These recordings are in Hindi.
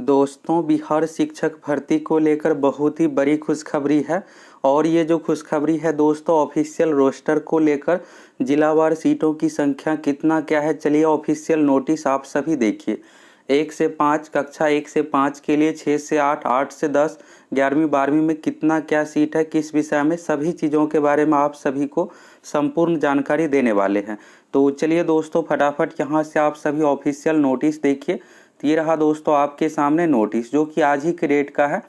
दोस्तों, बिहार शिक्षक भर्ती को लेकर बहुत ही बड़ी खुशखबरी है। और ये जो खुशखबरी है दोस्तों, ऑफिशियल रोस्टर को लेकर जिलावार सीटों की संख्या कितना क्या है, चलिए ऑफिशियल नोटिस आप सभी देखिए। 1 से 5 कक्षा 1 से 5 के लिए 6 से 8, 8 से 10, 11वीं 12वीं में कितना क्या सीट है, किस विषय में, सभी चीज़ों के बारे में आप सभी को संपूर्ण जानकारी देने वाले हैं। तो चलिए दोस्तों, फटाफट यहाँ से आप सभी ऑफिशियल नोटिस देखिए। तो ये रहा दोस्तों आपके सामने नोटिस, जो कि आज ही के डेट का है।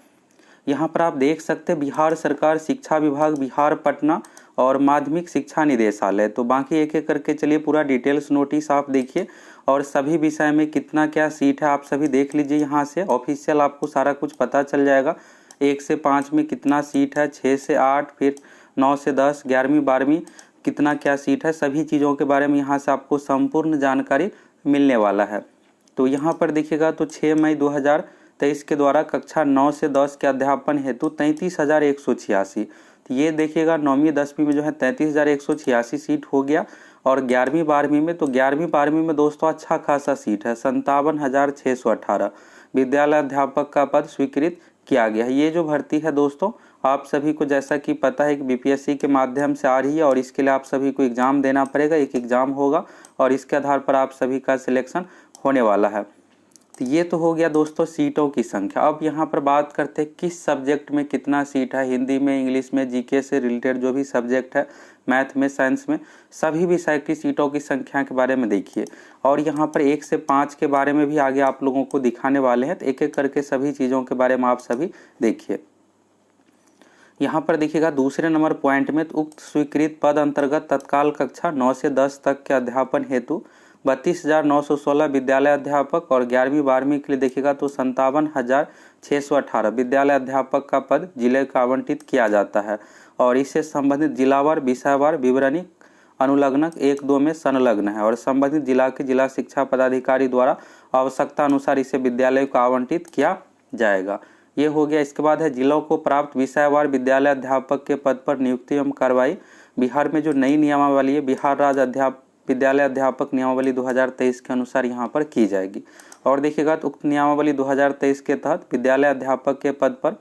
यहाँ पर आप देख सकते हैं बिहार सरकार शिक्षा विभाग बिहार पटना और माध्यमिक शिक्षा निदेशालय। तो बाकी एक एक करके चलिए पूरा डिटेल्स नोटिस आप देखिए और सभी विषय में कितना क्या सीट है आप सभी देख लीजिए। यहाँ से ऑफिशियल आपको सारा कुछ पता चल जाएगा। 1 से 5 में कितना सीट है, 6 से 8, फिर 9 से 10, 11वीं 12वीं कितना क्या सीट है, सभी चीज़ों के बारे में यहाँ से आपको संपूर्ण जानकारी मिलने वाला है। तो यहाँ पर देखिएगा तो 6 मई 2023 के द्वारा कक्षा 9 से 10 के अध्यापन हेतु 33,186। तो ये देखिएगा 9वीं 10वीं में जो है 33,186 सीट हो गया। और 11वीं 12वीं में, तो 11वीं 12वीं में दोस्तों अच्छा खासा सीट है, 57,618 विद्यालय अध्यापक का पद स्वीकृत किया गया है। ये जो भर्ती है दोस्तों आप सभी को जैसा कि पता है कि बीपीएससी के माध्यम से आ रही है और इसके लिए आप सभी को एग्ज़ाम देना पड़ेगा। एक एग्ज़ाम होगा और इसके आधार पर आप सभी का सिलेक्शन होने वाला है। तो ये तो हो गया दोस्तों सीटों की संख्या। अब यहाँ पर बात करते हैं किस सब्जेक्ट में कितना सीट है, हिंदी में, इंग्लिश में, जीके से रिलेटेड जो भी सब्जेक्ट है, मैथ में, साइंस में, सभी विषय की सीटों की संख्या के बारे में देखिए। और यहाँ पर 1 से 5 के बारे में भी आगे आप लोगों को दिखाने वाले हैं। तो एक एक करके सभी चीज़ों के बारे में आप सभी देखिए। यहाँ पर देखिएगा दूसरे नंबर पॉइंट में, तो उक्त स्वीकृत पद अंतर्गत तत्काल कक्षा 9 से 10 तक के अध्यापन हेतु 32,916 विद्यालय अध्यापक और 11वीं 12वीं के लिए देखिएगा तो 57,618 विद्यालय अध्यापक का पद जिले को आवंटित किया जाता है। और इससे संबंधित जिलावार विषयवार विवरणी अनुलग्नक 1-2 में संलग्न है और संबंधित जिला के जिला शिक्षा पदाधिकारी द्वारा आवश्यकता अनुसार इसे विद्यालय को आवंटित किया जाएगा। ये हो गया। इसके बाद है जिलों को प्राप्त विषयवार विद्यालय अध्यापक के पद पर नियुक्ति एवं कार्रवाई। बिहार में जो नई नियमावली है, बिहार राज्य विद्यालय अध्यापक नियमावली 2023 के अनुसार यहाँ पर की जाएगी। और देखिएगा तो उक्त नियमावली 2023 के तहत विद्यालय अध्यापक के पद पर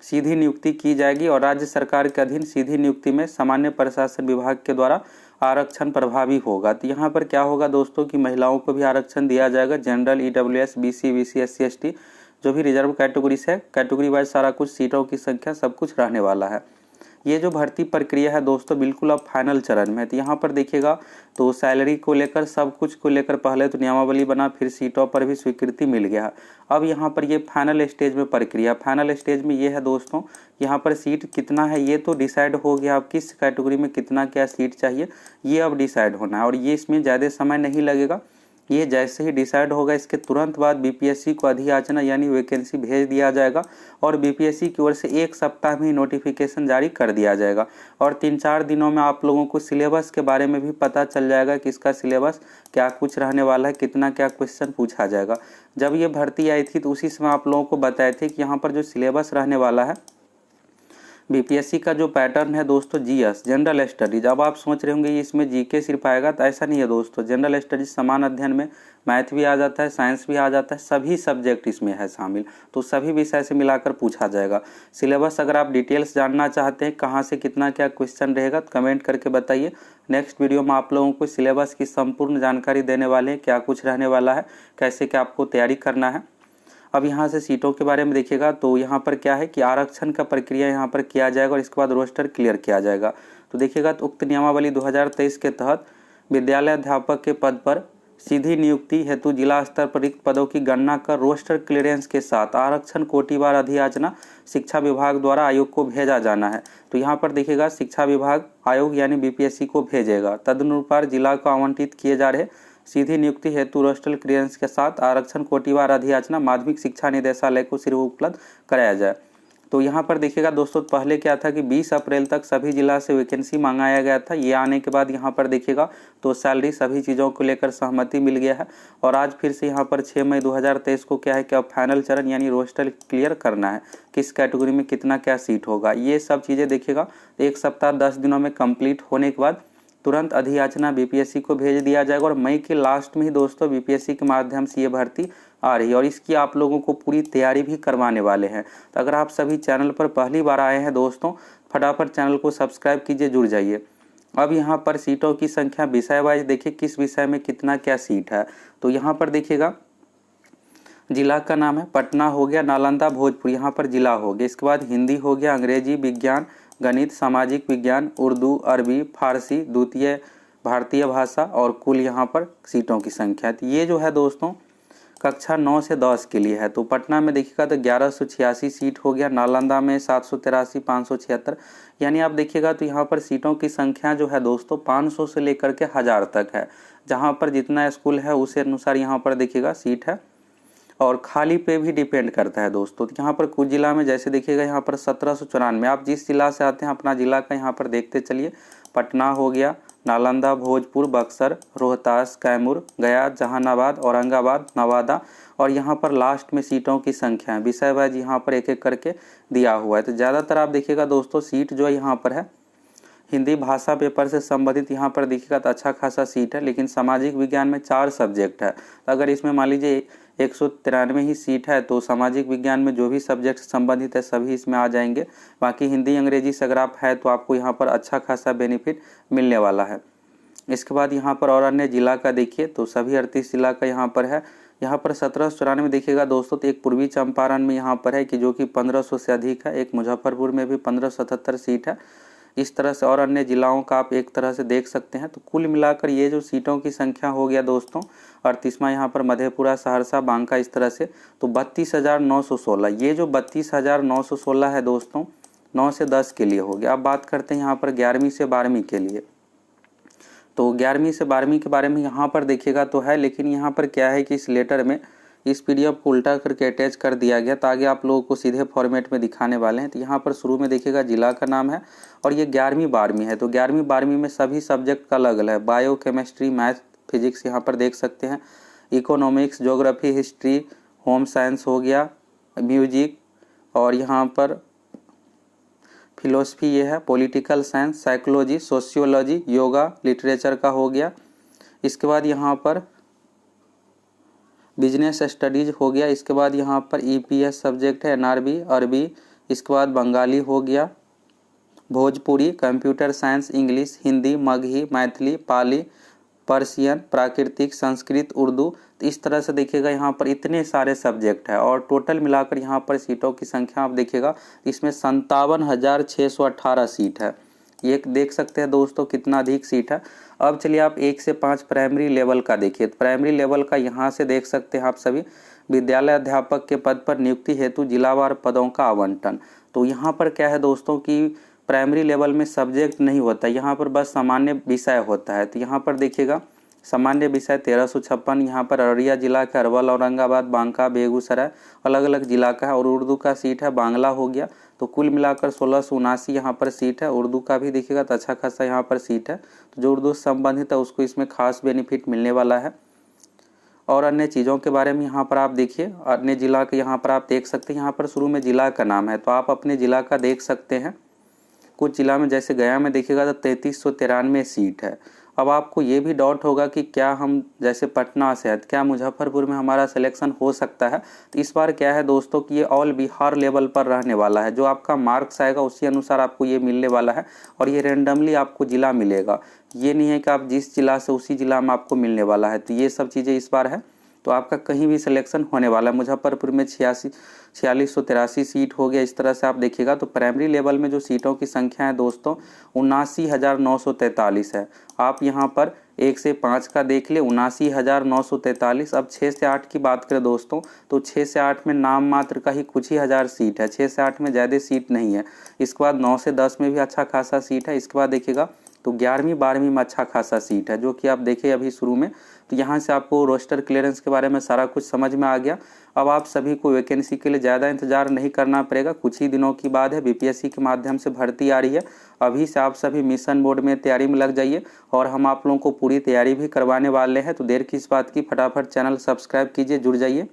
सीधी नियुक्ति की जाएगी और राज्य सरकार के अधीन सीधी नियुक्ति में सामान्य प्रशासन विभाग के द्वारा आरक्षण प्रभावी होगा। तो यहाँ पर क्या होगा दोस्तों कि महिलाओं को भी आरक्षण दिया जाएगा। General, EWS, BC, BC, SC, ST जो भी रिजर्व कैटेगरी से, कैटेगरी वाइज सारा कुछ सीटों की संख्या सब कुछ रहने वाला है। ये जो भर्ती प्रक्रिया है दोस्तों बिल्कुल अब फाइनल चरण में है। तो यहाँ पर देखिएगा तो सैलरी को लेकर, सब कुछ को लेकर पहले तो नियमावली बना, फिर सीटों पर भी स्वीकृति मिल गया। अब यहाँ पर ये फाइनल स्टेज में प्रक्रिया, फाइनल स्टेज में ये है दोस्तों, यहाँ पर सीट कितना है ये तो डिसाइड हो गया। अब किस कैटेगरी में कितना क्या सीट चाहिए ये अब डिसाइड होना है और ये इसमें ज़्यादा समय नहीं लगेगा। ये जैसे ही डिसाइड होगा इसके तुरंत बाद बीपीएससी को अधियाचना यानी वैकेंसी भेज दिया जाएगा और बीपीएससी की ओर से 1 सप्ताह में ही नोटिफिकेशन जारी कर दिया जाएगा। और 3-4 दिनों में आप लोगों को सिलेबस के बारे में भी पता चल जाएगा कि इसका सिलेबस क्या कुछ रहने वाला है, कितना क्या क्वेश्चन पूछा जाएगा। जब ये भर्ती आई थी तो उसी समय आप लोगों को बताए थे कि यहाँ पर जो सिलेबस रहने वाला है बीपीएससी का जो पैटर्न है दोस्तों, जीएस जनरल स्टडीज। अब आप सोच रहे होंगे ये इसमें जीके सिर्फ आएगा, तो ऐसा नहीं है दोस्तों। जनरल स्टडीज समान अध्ययन में मैथ भी आ जाता है, साइंस भी आ जाता है, सभी सब्जेक्ट इसमें है शामिल। तो सभी विषय से मिलाकर पूछा जाएगा। सिलेबस अगर आप डिटेल्स जानना चाहते हैं कहाँ से कितना क्या क्वेश्चन रहेगा तो कमेंट करके बताइए। नेक्स्ट वीडियो में आप लोगों को सिलेबस की संपूर्ण जानकारी देने वाले हैं, क्या कुछ रहने वाला है, कैसे क्या आपको तैयारी करना है। अब यहाँ से सीटों के बारे में देखिएगा तो यहाँ पर क्या है कि आरक्षण का प्रक्रिया यहाँ पर किया जाएगा और इसके बाद रोस्टर क्लियर किया जाएगा। तो देखिएगा तो उक्त नियमावली 2023 के तहत विद्यालय अध्यापक के पद पर सीधी नियुक्ति हेतु जिला स्तर पर रिक्त पदों की गणना कर रोस्टर क्लियरेंस के साथ आरक्षण कोटिवार अधियाचना शिक्षा विभाग द्वारा आयोग को भेजा जाना है। तो यहाँ पर देखिएगा शिक्षा विभाग आयोग यानी बीपीएससी को भेजेगा। तदनुसार जिला को आवंटित किए जा रहे सीधी नियुक्ति हेतु रोस्टर क्लियरेंस के साथ आरक्षण कोटिवार अधियाचना माध्यमिक शिक्षा निदेशालय को सिर्फ उपलब्ध कराया जाए। तो यहाँ पर देखिएगा दोस्तों पहले क्या था कि 20 अप्रैल तक सभी जिला से वैकेंसी मंगाया गया था। ये आने के बाद यहाँ पर देखिएगा तो सैलरी सभी चीज़ों को लेकर सहमति मिल गया है और आज फिर से यहाँ पर 6 मई 2023 को क्या है कि अब फाइनल चरण यानी रोस्टर क्लियर करना है, किस कैटेगरी में कितना क्या सीट होगा। ये सब चीज़ें देखिएगा 1 सप्ताह 10 दिनों में कंप्लीट होने के बाद तुरंत अधियाचना बीपीएससी को भेज दिया जाएगा और मई के लास्ट में ही दोस्तों बीपीएससी के माध्यम से ये भर्ती आ रही है और इसकी आप लोगों को पूरी तैयारी भी करवाने वाले हैं। तो अगर आप सभी चैनल पर पहली बार आए हैं दोस्तों, फटाफट चैनल को सब्सक्राइब कीजिए, जुड़ जाइए। अब यहाँ पर सीटों की संख्या विषय वाइज देखिए किस विषय में कितना क्या सीट है। तो यहाँ पर देखिएगा जिला का नाम है पटना हो गया, नालंदा, भोजपुर यहाँ पर जिला हो गया। इसके बाद हिंदी हो गया, अंग्रेजी, विज्ञान, गणित, सामाजिक विज्ञान, उर्दू, अरबी, फारसी, द्वितीय भारतीय भाषा और कुल यहाँ पर सीटों की संख्या। तो ये जो है दोस्तों कक्षा 9 से 10 के लिए है। तो पटना में देखिएगा तो 1186 सीट हो गया, नालंदा में 783, 576, यानी आप देखिएगा तो यहाँ पर सीटों की संख्या जो है दोस्तों 500 से लेकर के 1000 तक है। जहाँ पर जितना स्कूल है उसी अनुसार यहाँ पर देखिएगा सीट है और खाली पे भी डिपेंड करता है दोस्तों। तो यहाँ पर कुछ जिला में जैसे देखिएगा यहाँ पर 1794, आप जिस जिला से आते हैं अपना जिला का यहाँ पर देखते चलिए। पटना हो गया, नालंदा, भोजपुर, बक्सर, रोहतास, कैमूर, गया, जहानाबाद, औरंगाबाद, नवादा और यहाँ पर लास्ट में सीटों की संख्या है विषय वाइज यहाँ पर एक एक करके दिया हुआ है। तो ज़्यादातर आप देखिएगा दोस्तों सीट जो है यहाँ पर है हिंदी भाषा पेपर से संबंधित यहाँ पर देखिएगा तो अच्छा खासा सीट है, लेकिन सामाजिक विज्ञान में 4 सब्जेक्ट है। तो अगर इसमें मान लीजिए 193 ही सीट है तो सामाजिक विज्ञान में जो भी सब्जेक्ट संबंधित है सभी इसमें आ जाएंगे। बाकी हिंदी अंग्रेजी से अगर आप है तो आपको यहाँ पर अच्छा खासा बेनिफिट मिलने वाला है। इसके बाद यहाँ पर और अन्य जिला का देखिए तो सभी 38 जिला का यहाँ पर है। यहाँ पर 1794 देखिएगा दोस्तों तो एक पूर्वी चंपारण में यहाँ पर है कि जो कि 1500 से अधिक है। एक मुजफ्फरपुर में भी 1577 सीट है। इस तरह से और अन्य जिलाओं का आप एक तरह से देख सकते हैं। तो कुल मिलाकर ये जो सीटों की संख्या हो गया दोस्तों 38वां यहाँ पर मधेपुरा, सहरसा, बांका, इस तरह से तो 32,916। ये जो 32,916 है दोस्तों 9 से 10 के लिए हो गया। अब बात करते हैं यहाँ पर 11वीं से 12वीं के लिए। तो 11वीं से 12वीं के बारे में यहाँ पर देखिएगा तो है, लेकिन यहाँ पर क्या है कि इस लेटर में इस पीडीएफ को उल्टा करके अटैच कर दिया गया तो आगे आप लोगों को सीधे फॉर्मेट में दिखाने वाले हैं। तो यहाँ पर शुरू में देखिएगा जिला का नाम है और ये 11वीं 12वीं है। तो 11वीं 12वीं में सभी सब्जेक्ट का अलग अलग है। बायो, केमिस्ट्री, मैथ, फिजिक्स यहाँ पर देख सकते हैं, economics, geography, history, home science हो गया, म्यूजिक और यहाँ पर फिलोसफी ये है, political science, psychology, sociology, yoga, literature का हो गया। इसके बाद यहाँ पर बिजनेस स्टडीज हो गया। इसके बाद यहाँ पर ईपीएस सब्जेक्ट है, एनआरबी, अरबी, इसके बाद बंगाली हो गया, Bhojpuri, computer science, English, Hindi, Magahi, Maithili, Pali, Persian, प्राकृतिक, संस्कृत, उर्दू। तो इस तरह से देखिएगा यहाँ पर इतने सारे सब्जेक्ट है और टोटल मिलाकर यहाँ पर सीटों की संख्या आप देखिएगा इसमें 57,618 सीट है। ये देख सकते हैं दोस्तों कितना अधिक सीट है। अब चलिए आप 1 से 5 प्राइमरी लेवल का देखिए। तो प्राइमरी लेवल का यहाँ से देख सकते हैं आप सभी विद्यालय अध्यापक के पद पर नियुक्ति हेतु जिलावार पदों का आवंटन। तो यहाँ पर क्या है दोस्तों कि प्राइमरी लेवल में सब्जेक्ट नहीं होता, यहाँ पर बस सामान्य विषय होता है। तो यहाँ पर देखिएगा सामान्य विषय 1356 यहाँ पर अररिया जिला का, अरवल, औरंगाबाद, बांका, बेगूसराय अलग अलग जिला का है और उर्दू का सीट है बांग्ला हो गया। तो कुल मिलाकर 1679 यहाँ पर सीट है। उर्दू का भी देखिएगा तो अच्छा खासा यहाँ पर सीट है। तो जो उर्दू से संबंधित है उसको इसमें खास बेनिफिट मिलने वाला है। और अन्य चीज़ों के बारे में यहाँ पर आप देखिए, अन्य जिला के यहाँ पर आप देख सकते हैं। यहाँ पर शुरू में जिला का नाम है तो आप अपने जिला का देख सकते हैं। कुछ जिला में जैसे गया में देखिएगा तो 3393 सीट है। अब आपको ये भी डाउट होगा कि क्या हम जैसे पटना से है क्या मुजफ्फरपुर में हमारा सिलेक्शन हो सकता है। तो इस बार क्या है दोस्तों कि ये ऑल बिहार लेवल पर रहने वाला है। जो आपका मार्क्स आएगा उसी अनुसार आपको ये मिलने वाला है और ये रैंडमली आपको जिला मिलेगा। ये नहीं है कि आप जिस जिला से उसी जिला में आपको मिलने वाला है। तो ये सब चीज़ें इस बार है तो आपका कहीं भी सिलेक्शन होने वाला है। मुजफ्फरपुर में 4683 सीट हो गया। इस तरह से आप देखिएगा तो प्राइमरी लेवल में जो सीटों की संख्या है दोस्तों 79,943 है। आप यहाँ पर 1 से 5 का देख ले 79,943। अब 6 से 8 की बात करें दोस्तों तो 6 से 8 में नाम मात्र का ही कुछ ही हज़ार सीट है। 6 से 8 में ज़्यादा सीट नहीं है। इसके बाद 9 से 10 में भी अच्छा खासा सीट है। इसके बाद देखिएगा तो 11वीं 12वीं में अच्छा खासा सीट है जो कि आप देखें अभी शुरू में। तो यहाँ से आपको रोस्टर क्लियरेंस के बारे में सारा कुछ समझ में आ गया। अब आप सभी को वैकेंसी के लिए ज़्यादा इंतजार नहीं करना पड़ेगा। कुछ ही दिनों की बाद है बीपीएससी के माध्यम से भर्ती आ रही है। अभी से आप सभी मिशन मोड में तैयारी में लग जाइए और हम आप लोगों को पूरी तैयारी भी करवाने वाले हैं। तो देर किस बात की, फटाफट चैनल सब्सक्राइब कीजिए, जुड़ जाइए।